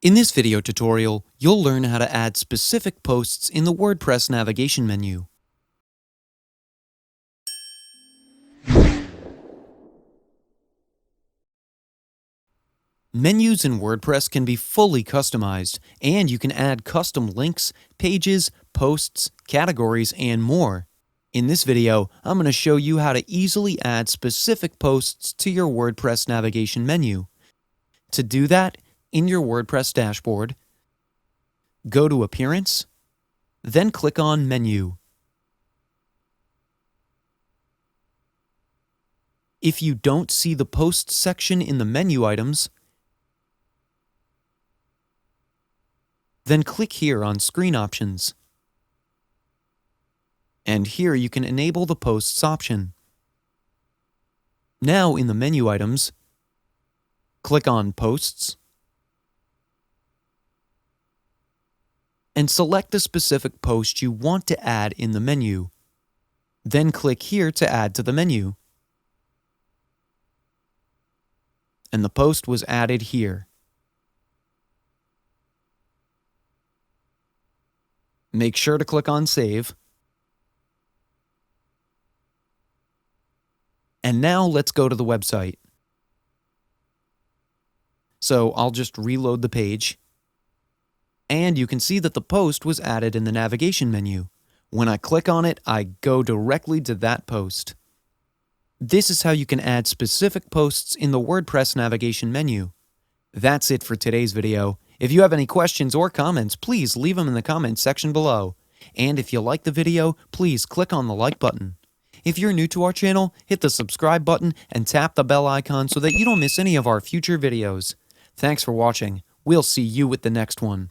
In this video tutorial, you'll learn how to add specific posts in the WordPress navigation menu. Menus in WordPress can be fully customized, and you can add custom links, pages, posts, categories, and more. In this video, I'm going to show you how to easily add specific posts to your WordPress navigation menu. To do that, in your WordPress dashboard, go to Appearance, then click on Menu. If you don't see the Posts section in the menu items, then click here on Screen Options. And here you can enable the Posts option. Now in the menu items, click on Posts, and select the specific post you want to add in the menu. Then click here to add to the menu. And the post was added here. Make sure to click on Save. And now let's go to the website. So I'll just reload the page. And you can see that the post was added in the navigation menu. When I click on it, I go directly to that post. This is how you can add specific posts in the WordPress navigation menu. That's it for today's video. If you have any questions or comments, please leave them in the comments section below. And if you like the video, please click on the like button. If you're new to our channel, hit the subscribe button and tap the bell icon so that you don't miss any of our future videos. Thanks for watching. We'll see you with the next one.